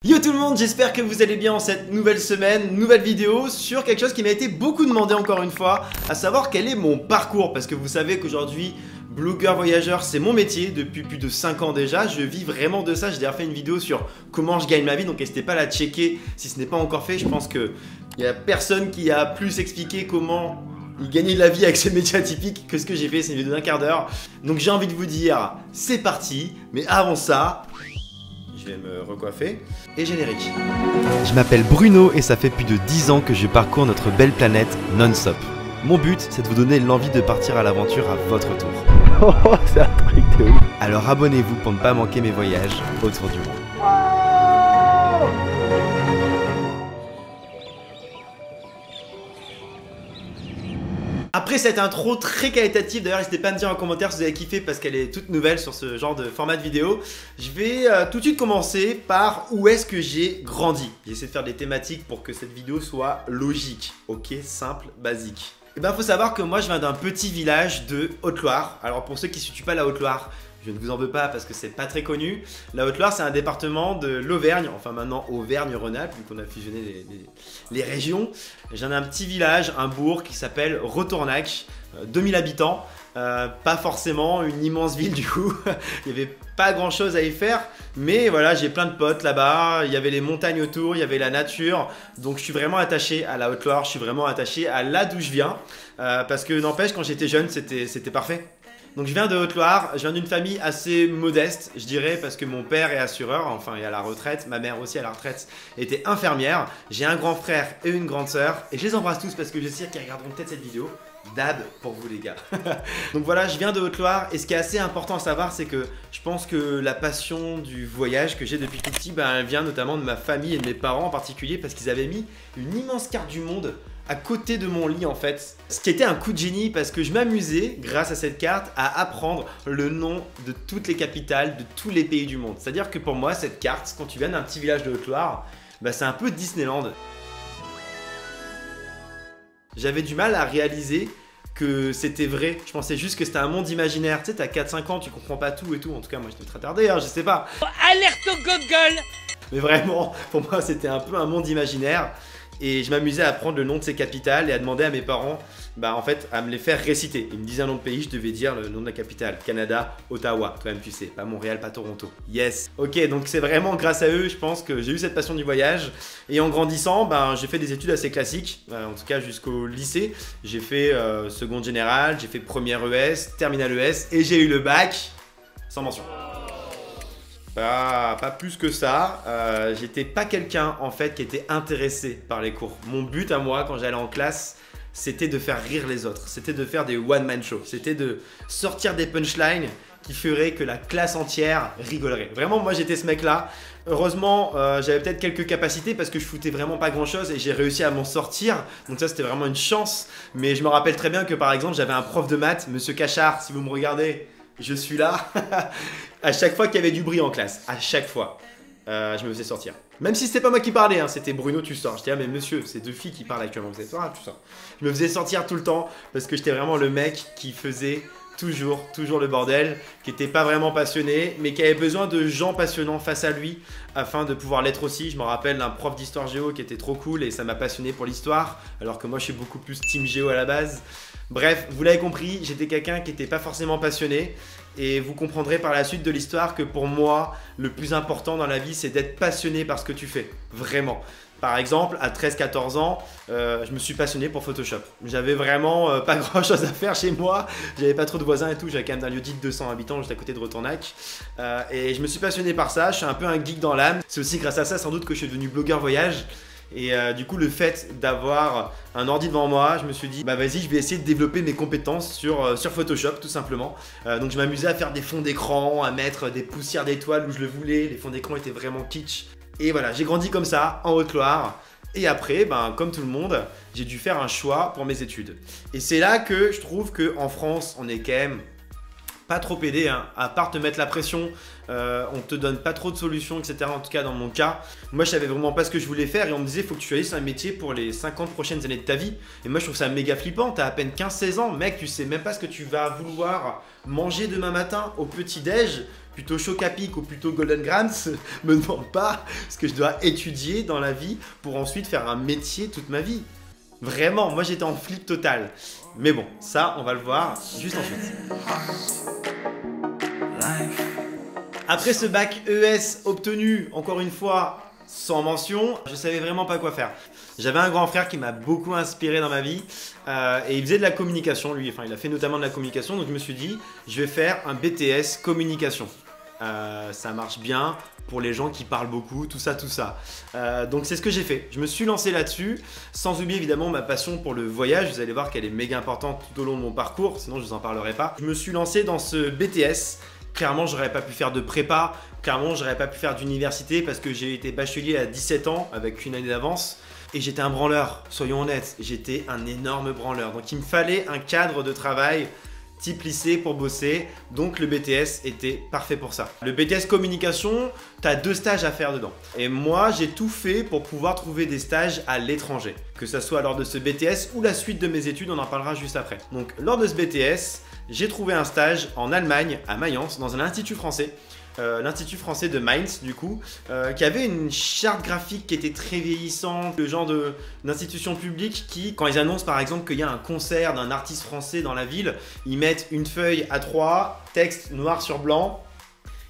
Yo tout le monde, j'espère que vous allez bien en cette nouvelle semaine, nouvelle vidéo sur quelque chose qui m'a été beaucoup demandé encore une fois, à savoir quel est mon parcours, parce que vous savez qu'aujourd'hui, blogueur voyageur, c'est mon métier depuis plus de 5 ans déjà, je vis vraiment de ça, j'ai d'ailleurs fait une vidéo sur comment je gagne ma vie, donc n'hésitez pas à la checker si ce n'est pas encore fait, je pense qu'il n'y a personne qui a plus expliqué comment il gagnait de la vie avec ce métier atypique que ce que j'ai fait, c'est une vidéo d'1 quart d'heure, donc j'ai envie de vous dire, c'est parti, mais avant ça... Je vais me recoiffer. Et générique. Je m'appelle Bruno et ça fait plus de 10 ans que je parcours notre belle planète non-stop. Mon but, c'est de vous donner l'envie de partir à l'aventure à votre tour. Oh, c'est un truc de ouf. Alors abonnez-vous pour ne pas manquer mes voyages autour du monde. Après cette intro très qualitative, d'ailleurs n'hésitez pas à me dire en commentaire si vous avez kiffé parce qu'elle est toute nouvelle sur ce genre de format de vidéo. Je vais tout de suite commencer par où est-ce que j'ai grandi. J'essaie de faire des thématiques pour que cette vidéo soit logique, ok, simple, basique. Et ben faut savoir que moi je viens d'un petit village de Haute-Loire. Alors pour ceux qui ne situent pas la Haute-Loire, je ne vous en veux pas parce que c'est pas très connu. La Haute-Loire, c'est un département de l'Auvergne, enfin maintenant Auvergne-Rhône-Alpes, vu qu'on a fusionné les régions. J'en ai un petit village, un bourg qui s'appelle Retournac, 2000 habitants. Pas forcément une immense ville du coup, il n'y avait pas grand chose à y faire, mais voilà, j'ai plein de potes là-bas, il y avait les montagnes autour, il y avait la nature, donc je suis vraiment attaché à la Haute-Loire, je suis vraiment attaché à là d'où je viens, parce que n'empêche, quand j'étais jeune, c'était parfait. Donc je viens de Haute-Loire, je viens d'une famille assez modeste, je dirais, parce que mon père est assureur, enfin il est à la retraite, ma mère aussi à la retraite, était infirmière. J'ai un grand frère et une grande sœur, et je les embrasse tous parce que je sais qu'ils regarderont peut-être cette vidéo. Dab pour vous les gars. Donc voilà, je viens de Haute-Loire, et ce qui est assez important à savoir, c'est que je pense que la passion du voyage que j'ai depuis tout petit, elle vient notamment de ma famille et de mes parents en particulier, parce qu'ils avaient mis une immense carte du monde à côté de mon lit en fait. Ce qui était un coup de génie parce que je m'amusais, grâce à cette carte, à apprendre le nom de toutes les capitales de tous les pays du monde. C'est-à-dire que pour moi, cette carte, quand tu viens d'un petit village de Haute-Loire, c'est un peu Disneyland. J'avais du mal à réaliser que c'était vrai. Je pensais juste que c'était un monde imaginaire. Tu sais, t'as 4-5 ans, tu comprends pas tout et tout. En tout cas, moi, j'étais très tardé, hein, je sais pas. Alerte au Google! Mais vraiment, pour moi, c'était un peu un monde imaginaire. Et je m'amusais à prendre le nom de ces capitales et à demander à mes parents en fait, à me les faire réciter. Ils me disaient un nom de pays, je devais dire le nom de la capitale. Canada, Ottawa, toi-même tu sais, pas Montréal, pas Toronto. Yes. Ok, donc c'est vraiment grâce à eux, je pense que j'ai eu cette passion du voyage. Et en grandissant, j'ai fait des études assez classiques, en tout cas jusqu'au lycée. J'ai fait seconde générale, j'ai fait première ES, terminale ES et j'ai eu le bac sans mention. Pas plus que ça, j'étais pas quelqu'un en fait qui était intéressé par les cours. Mon but à moi quand j'allais en classe, c'était de faire rire les autres, c'était de faire des one-man shows, c'était de sortir des punchlines qui feraient que la classe entière rigolerait. Vraiment moi j'étais ce mec là. Heureusement j'avais peut-être quelques capacités parce que je foutais vraiment pas grand chose et j'ai réussi à m'en sortir. Donc ça c'était vraiment une chance. Mais je me rappelle très bien que par exemple j'avais un prof de maths, Monsieur Cachard, si vous me regardez, je suis là. À chaque fois qu'il y avait du bruit en classe, à chaque fois, je me faisais sortir. Même si c'était pas moi qui parlais, hein, c'était Bruno, tu sors. J'étais là, mais monsieur, c'est 2 filles qui parlent actuellement, vous êtes là, tu sors. Je me faisais sortir tout le temps parce que j'étais vraiment le mec qui faisait toujours le bordel, qui était pas vraiment passionné, mais qui avait besoin de gens passionnants face à lui afin de pouvoir l'être aussi. Je me rappelle d'un prof d'histoire géo qui était trop cool et ça m'a passionné pour l'histoire, alors que moi je suis beaucoup plus team géo à la base. Bref, vous l'avez compris, j'étais quelqu'un qui n'était pas forcément passionné et vous comprendrez par la suite de l'histoire que pour moi, le plus important dans la vie, c'est d'être passionné par ce que tu fais, vraiment. Par exemple, à 13-14 ans, je me suis passionné pour Photoshop. J'avais vraiment pas grand chose à faire chez moi, j'avais pas trop de voisins et tout, j'avais quand même un lieu dit de 200 habitants juste à côté de Retournac. Et je me suis passionné par ça, je suis un peu un geek dans l'âme. C'est aussi grâce à ça sans doute que je suis devenu blogueur voyage. Et du coup le fait d'avoir un ordi devant moi, je me suis dit vas-y, je vais essayer de développer mes compétences sur Photoshop tout simplement. Donc je m'amusais à faire des fonds d'écran, à mettre des poussières d'étoiles où je le voulais, les fonds d'écran étaient vraiment kitsch. Et voilà, j'ai grandi comme ça en Haute-Loire. Et après, comme tout le monde, j'ai dû faire un choix pour mes études. Et c'est là que je trouve qu'en France, on est quand même pas trop aidé, hein. À part te mettre la pression, on te donne pas trop de solutions, etc. En tout cas dans mon cas, moi je savais vraiment pas ce que je voulais faire et on me disait faut que tu choisisses un métier pour les 50 prochaines années de ta vie. Et moi je trouve ça méga flippant, t'as à peine 15-16 ans, mec, tu sais même pas ce que tu vas vouloir manger demain matin au petit-déj. plutôt Choc-à-Pic ou plutôt Golden Grams, me demande pas ce que je dois étudier dans la vie pour ensuite faire un métier toute ma vie. Vraiment, moi j'étais en flip total. Mais bon, ça on va le voir juste ensuite. Après ce bac ES obtenu, encore une fois, sans mention, je savais vraiment pas quoi faire. J'avais un grand frère qui m'a beaucoup inspiré dans ma vie et il faisait de la communication, lui, enfin il a fait notamment de la communication, donc je me suis dit, je vais faire un BTS communication. Ça marche bien pour les gens qui parlent beaucoup, tout ça. Donc c'est ce que j'ai fait. Je me suis lancé là-dessus, sans oublier évidemment ma passion pour le voyage. Vous allez voir qu'elle est méga importante tout au long de mon parcours, sinon je vous en parlerai pas. Je me suis lancé dans ce BTS. Clairement, j'aurais pas pu faire de prépa, clairement, j'aurais pas pu faire d'université parce que j'ai été bachelier à 17 ans avec une année d'avance. Et j'étais un branleur, soyons honnêtes, j'étais un énorme branleur. Donc il me fallait un cadre de travail type lycée pour bosser, donc le BTS était parfait pour ça. Le BTS communication, tu as 2 stages à faire dedans. Et moi, j'ai tout fait pour pouvoir trouver des stages à l'étranger. Que ça soit lors de ce BTS ou la suite de mes études, on en parlera juste après. Donc lors de ce BTS, j'ai trouvé un stage en Allemagne, à Mayence, dans un institut français. L'Institut français de Mainz, du coup, qui avait une charte graphique qui était très vieillissante, le genre d'institution publique qui, quand ils annoncent par exemple qu'il y a un concert d'un artiste français dans la ville, ils mettent une feuille A3, texte noir sur blanc,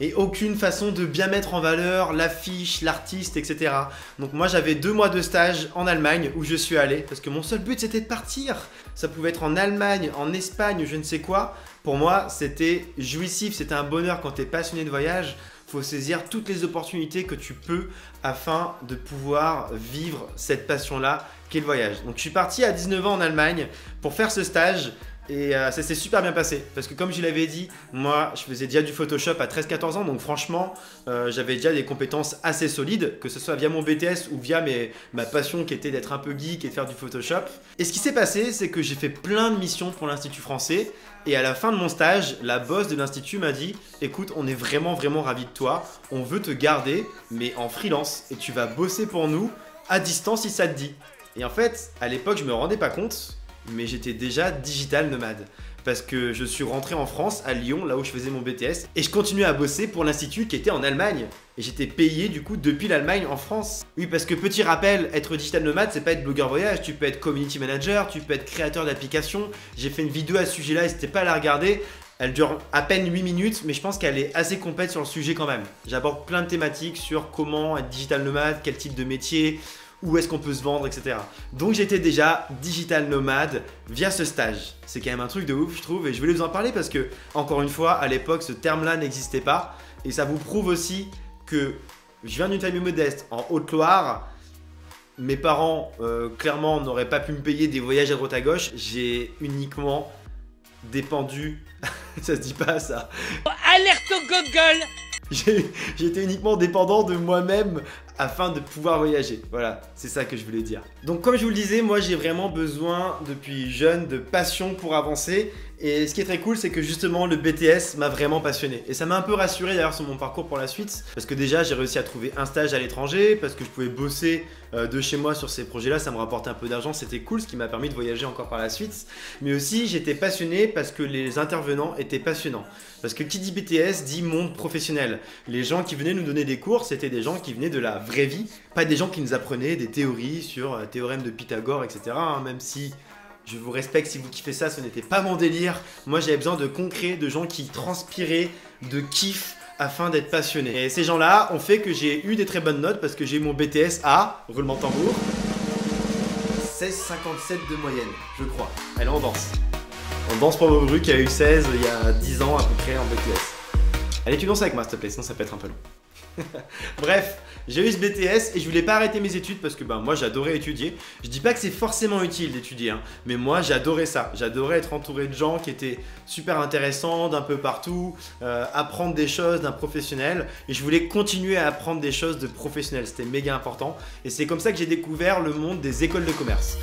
et aucune façon de bien mettre en valeur l'affiche, l'artiste, etc. Donc moi j'avais 2 mois de stage en Allemagne où je suis allé, parce que mon seul but c'était de partir. Ça pouvait être en Allemagne, en Espagne, je ne sais quoi. Pour moi c'était jouissif, c'était un bonheur quand tu es passionné de voyage. Il faut saisir toutes les opportunités que tu peux afin de pouvoir vivre cette passion-là qu'est le voyage. Donc je suis parti à 19 ans en Allemagne pour faire ce stage. Et ça s'est super bien passé parce que comme je l'avais dit, moi je faisais déjà du Photoshop à 13-14 ans, donc franchement j'avais déjà des compétences assez solides, que ce soit via mon BTS ou via ma passion qui était d'être un peu geek et de faire du Photoshop. Et ce qui s'est passé, c'est que j'ai fait plein de missions pour l'Institut français et à la fin de mon stage, la boss de l'Institut m'a dit « Écoute, on est vraiment ravis de toi, on veut te garder mais en freelance et tu vas bosser pour nous à distance si ça te dit. » Et en fait, à l'époque je me rendais pas compte, mais j'étais déjà digital nomade parce que je suis rentré en France, à Lyon, là où je faisais mon BTS, et je continuais à bosser pour l'institut qui était en Allemagne. Et j'étais payé du coup depuis l'Allemagne en France. Oui, parce que petit rappel, être digital nomade, c'est pas être blogueur voyage, tu peux être community manager, tu peux être créateur d'applications. J'ai fait une vidéo à ce sujet-là, n'hésitez pas à la regarder. Elle dure à peine 8 minutes, mais je pense qu'elle est assez complète sur le sujet quand même. J'aborde plein de thématiques sur comment être digital nomade, quel type de métier, où est-ce qu'on peut se vendre, etc. Donc j'étais déjà digital nomade via ce stage. C'est quand même un truc de ouf, je trouve, et je voulais vous en parler parce que, encore une fois, à l'époque, ce terme-là n'existait pas. Et ça vous prouve aussi que je viens d'une famille modeste en Haute-Loire. Mes parents, clairement, n'auraient pas pu me payer des voyages à droite à gauche. J'ai uniquement dépendu... ça se dit pas ça. Alerte au Google. J'étais uniquement dépendant de moi-même afin de pouvoir voyager. Voilà, c'est ça que je voulais dire. Donc comme je vous le disais, moi j'ai vraiment besoin depuis jeune de passion pour avancer. Et ce qui est très cool, c'est que justement le BTS m'a vraiment passionné. Et ça m'a un peu rassuré d'ailleurs sur mon parcours pour la suite. Parce que déjà j'ai réussi à trouver un stage à l'étranger, parce que je pouvais bosser de chez moi sur ces projets-là, ça me rapportait un peu d'argent, c'était cool, ce qui m'a permis de voyager encore par la suite. Mais aussi j'étais passionné parce que les intervenants étaient passionnants. Parce que qui dit BTS dit monde professionnel. Les gens qui venaient nous donner des cours, c'était des gens qui venaient de la vraie vie, pas des gens qui nous apprenaient des théories sur théorème de Pythagore, etc. Même si je vous respecte si vous kiffez ça, ce n'était pas mon délire. Moi j'avais besoin de concret, de gens qui transpiraient de kiff afin d'être passionnés. Et ces gens-là ont fait que j'ai eu des très bonnes notes parce que j'ai eu mon BTS à, roulement de tambour, 16,57 de moyenne, je crois. Allez, on danse. On danse pour Maubru qui a eu 16 il y a 10 ans à peu près en BTS. Allez, tu danses avec moi s'il te plaît, sinon ça peut être un peu long. Bref, j'ai eu ce BTS et je voulais pas arrêter mes études parce que moi j'adorais étudier. Je dis pas que c'est forcément utile d'étudier, hein, mais moi j'adorais ça. J'adorais être entouré de gens qui étaient super intéressants d'un peu partout, apprendre des choses d'un professionnel, et je voulais continuer à apprendre des choses de professionnels. C'était méga important et c'est comme ça que j'ai découvert le monde des écoles de commerce.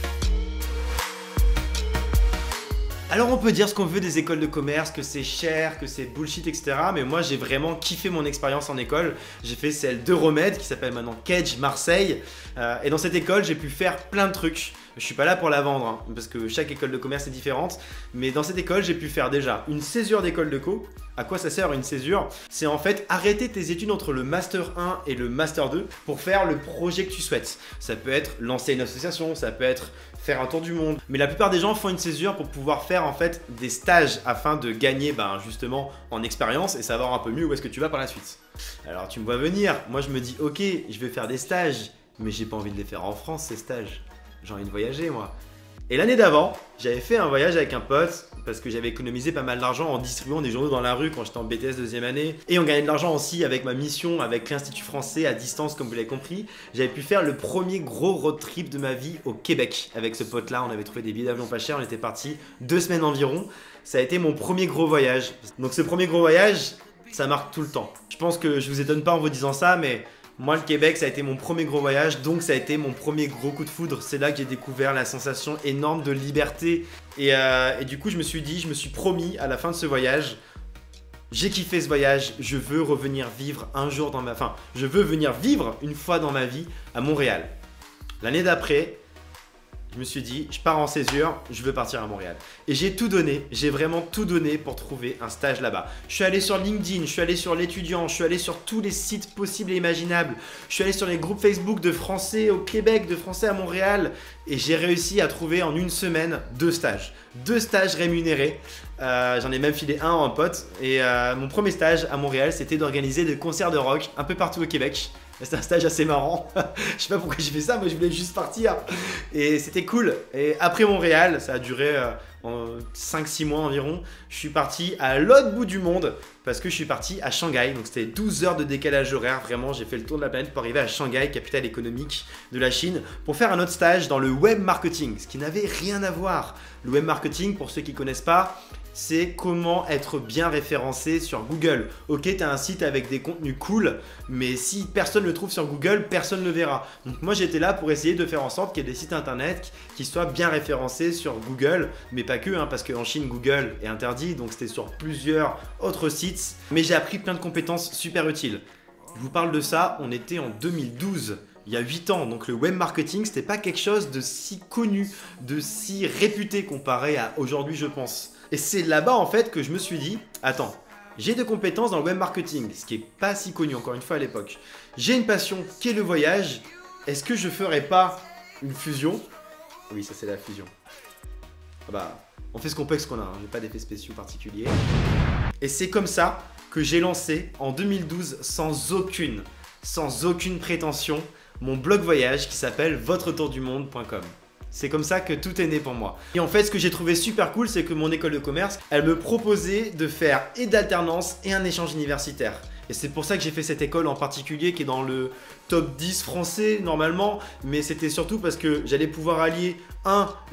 Alors on peut dire ce qu'on veut des écoles de commerce, que c'est cher, que c'est bullshit, etc. Mais moi j'ai vraiment kiffé mon expérience en école. J'ai fait celle d'Euromède qui s'appelle maintenant Kedge Marseille. Et dans cette école j'ai pu faire plein de trucs. Je suis pas là pour la vendre, hein, parce que chaque école de commerce est différente. Mais dans cette école j'ai pu faire déjà une césure d'école de co. À quoi ça sert une césure? C'est en fait arrêter tes études entre le Master 1 et le Master 2 pour faire le projet que tu souhaites. Ça peut être lancer une association, ça peut être faire un tour du monde. Mais la plupart des gens font une césure pour pouvoir faire en fait des stages afin de gagner justement en expérience et savoir un peu mieux où est-ce que tu vas par la suite. Alors tu me vois venir, moi je me dis ok, je vais faire des stages, mais j'ai pas envie de les faire en France ces stages. J'ai envie de voyager moi. Et l'année d'avant, j'avais fait un voyage avec un pote parce que j'avais économisé pas mal d'argent en distribuant des journaux dans la rue quand j'étais en BTS deuxième année. Et on gagnait de l'argent aussi avec ma mission avec l'Institut français à distance comme vous l'avez compris. J'avais pu faire le premier gros road trip de ma vie au Québec. Avec ce pote là, on avait trouvé des billets d'avion pas chers, on était parti 2 semaines environ. Ça a été mon premier gros voyage. Donc ce premier gros voyage, ça marque tout le temps. Je pense que je vous étonne pas en vous disant ça, mais moi, le Québec, ça a été mon premier gros voyage, donc ça a été mon premier gros coup de foudre. C'est là que j'ai découvert la sensation énorme de liberté. Et du coup, je me suis promis à la fin de ce voyage, j'ai kiffé ce voyage, je veux revenir vivre un jour dans ma... Enfin, je veux venir vivre une fois dans ma vie à Montréal. L'année d'après, je me suis dit, je pars en césure, je veux partir à Montréal. Et j'ai tout donné, j'ai vraiment tout donné pour trouver un stage là-bas. Je suis allé sur LinkedIn, je suis allé sur l'étudiant, je suis allé sur tous les sites possibles et imaginables. Je suis allé sur les groupes Facebook de Français au Québec, de Français à Montréal. Et j'ai réussi à trouver en une semaine 2 stages. 2 stages rémunérés. J'en ai même filé un à un pote. Et mon premier stage à Montréal, c'était d'organiser des concerts de rock un peu partout au Québec. C'était un stage assez marrant. Je sais pas pourquoi j'ai fait ça, moi je voulais juste partir. Et c'était cool. Et après Montréal, ça a duré 5-6 mois environ. Je suis parti à l'autre bout du monde parce que je suis parti à Shanghai. Donc c'était 12 heures de décalage horaire. Vraiment, j'ai fait le tour de la planète pour arriver à Shanghai, capitale économique de la Chine, pour faire un autre stage dans le web marketing, ce qui n'avait rien à voir. Le web marketing, pour ceux qui ne connaissent pas, c'est comment être bien référencé sur Google. Ok, tu as un site avec des contenus cool, mais si personne ne le trouve sur Google, personne ne le verra. Donc moi j'étais là pour essayer de faire en sorte qu'il y ait des sites internet qui soient bien référencés sur Google, mais pas que, parce qu'en Chine Google est interdit, donc c'était sur plusieurs autres sites. Mais j'ai appris plein de compétences super utiles. Je vous parle de ça, on était en 2012. Il y a 8 ans, donc le web marketing, c'était pas quelque chose de si connu, de si réputé comparé à aujourd'hui, je pense. Et c'est là-bas en fait que je me suis dit, attends, j'ai des compétences dans le web marketing, ce qui est pas si connu encore une fois à l'époque. J'ai une passion qui est le voyage. Est-ce que je ferais pas une fusion? Oui, ça c'est la fusion. On fait ce qu'on peut avec ce qu'on a, hein. J'ai pas d'effets spéciaux particuliers. Et c'est comme ça que j'ai lancé en 2012 sans aucune prétention mon blog voyage qui s'appelle votretourdumonde.com. C'est comme ça que tout est né pour moi. Et en fait, ce que j'ai trouvé super cool, c'est que mon école de commerce, elle me proposait de faire et d'alternance et un échange universitaire. Et c'est pour ça que j'ai fait cette école en particulier qui est dans le top 10 français normalement, mais c'était surtout parce que j'allais pouvoir allier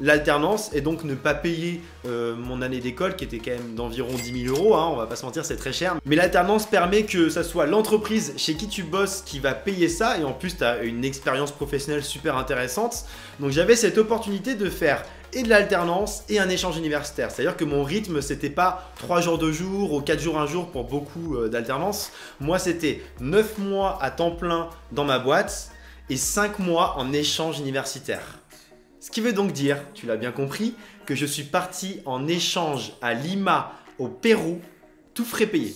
l'alternance et donc ne pas payer mon année d'école qui était quand même d'environ 10 000 €, on va pas se mentir, c'est très cher. Mais l'alternance permet que ça soit l'entreprise chez qui tu bosses qui va payer ça et en plus tu as une expérience professionnelle super intéressante. Donc j'avais cette opportunité de faire et de l'alternance et un échange universitaire. C'est-à-dire que mon rythme, c'était pas 3 jours 2 jours ou 4 jours 1 jour pour beaucoup d'alternance. Moi, c'était 9 mois à temps plein dans ma boîte et 5 mois en échange universitaire. Ce qui veut donc dire, tu l'as bien compris, que je suis parti en échange à Lima, au Pérou, tout frais payé.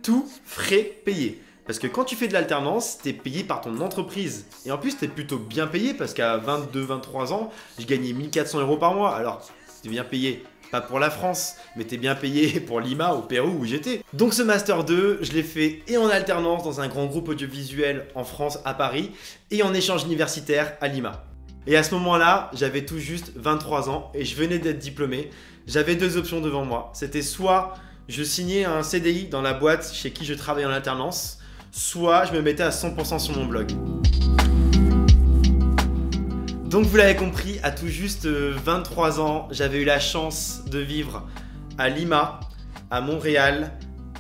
Tout frais payé. Parce que quand tu fais de l'alternance, tu es payé par ton entreprise. Et en plus, tu es plutôt bien payé parce qu'à 22-23 ans, je gagnais 1 400 € par mois. Alors, tu es bien payé, pas pour la France, mais tu es bien payé pour Lima, au Pérou, où j'étais. Donc ce Master 2, je l'ai fait et en alternance dans un grand groupe audiovisuel en France, à Paris, et en échange universitaire à Lima. Et à ce moment-là, j'avais tout juste 23 ans et je venais d'être diplômé. J'avais 2 options devant moi. C'était soit je signais un CDI dans la boîte chez qui je travaillais en alternance, soit je me mettais à 100% sur mon blog. Donc vous l'avez compris, à tout juste 23 ans, j'avais eu la chance de vivre à Lima, à Montréal,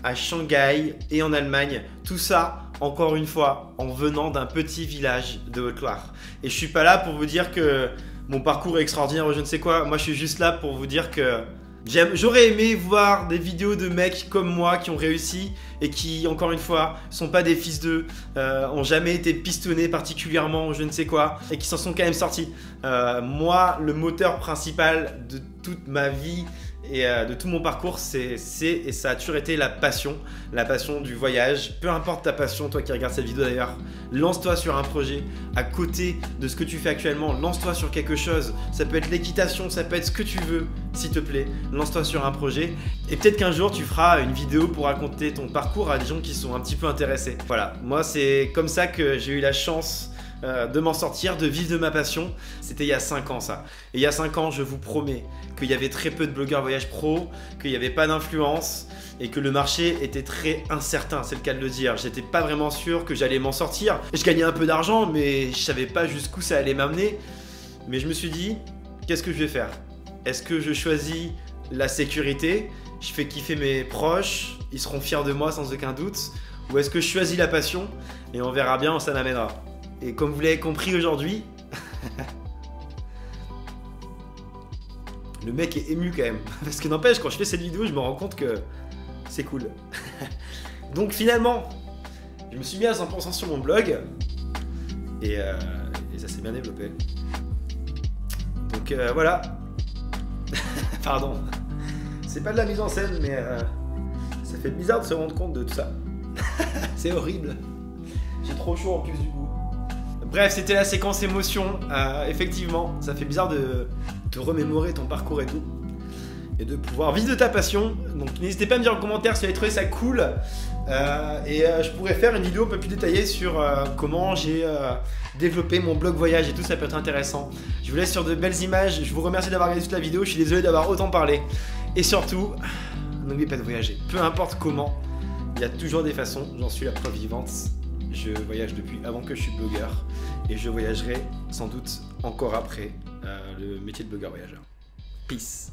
à Shanghai et en Allemagne. Tout ça, encore une fois, en venant d'un petit village de Haute-Loire. Et je suis pas là pour vous dire que mon parcours est extraordinaire ou je ne sais quoi. Moi, je suis juste là pour vous dire que J'aurais aimé voir des vidéos de mecs comme moi qui ont réussi et qui, encore une fois, sont pas des fils d'eux, ont jamais été pistonnés particulièrement, je ne sais quoi, et qui s'en sont quand même sortis. Moi, le moteur principal de toute ma vie et de tout mon parcours, et ça a toujours été la passion du voyage. Peu importe ta passion, toi qui regardes cette vidéo d'ailleurs, lance-toi sur un projet à côté de ce que tu fais actuellement, lance-toi sur quelque chose. Ça peut être l'équitation, ça peut être ce que tu veux, s'il te plaît. Lance-toi sur un projet et peut-être qu'un jour tu feras une vidéo pour raconter ton parcours à des gens qui sont un petit peu intéressés. Voilà, moi c'est comme ça que j'ai eu la chance de m'en sortir, de vivre de ma passion. C'était il y a 5 ans ça. Et il y a 5 ans, je vous promets qu'il y avait très peu de blogueurs voyage pro, qu'il n'y avait pas d'influence et que le marché était très incertain, c'est le cas de le dire. J'étais pas vraiment sûr que j'allais m'en sortir. Je gagnais un peu d'argent, mais je savais pas jusqu'où ça allait m'amener. Mais je me suis dit, qu'est-ce que je vais faire? Est-ce que je choisis la sécurité? Je fais kiffer mes proches, ils seront fiers de moi sans aucun doute. Ou est-ce que je choisis la passion? Et on verra bien où ça m'amènera. Et comme vous l'avez compris aujourd'hui, le mec est ému quand même. Parce que n'empêche, quand je fais cette vidéo, je me rends compte que c'est cool. Donc finalement, je me suis mis à 100% sur mon blog. Et ça s'est bien développé. Donc voilà. Pardon. C'est pas de la mise en scène, mais ça fait bizarre de se rendre compte de tout ça. C'est horrible. J'ai trop chaud en plus du coup. Bref, c'était la séquence émotion. Effectivement, ça fait bizarre de remémorer ton parcours et tout. Et de pouvoir vivre de ta passion. Donc n'hésitez pas à me dire en commentaire si vous avez trouvé ça cool. Je pourrais faire une vidéo un peu plus détaillée sur comment j'ai développé mon blog voyage et tout, ça peut être intéressant. Je vous laisse sur de belles images. Je vous remercie d'avoir regardé toute la vidéo. Je suis désolé d'avoir autant parlé. Et surtout, n'oubliez pas de voyager. Peu importe comment, il y a toujours des façons. J'en suis la preuve vivante. Je voyage depuis avant que je suis blogueur et je voyagerai sans doute encore après le métier de blogueur voyageur. Peace.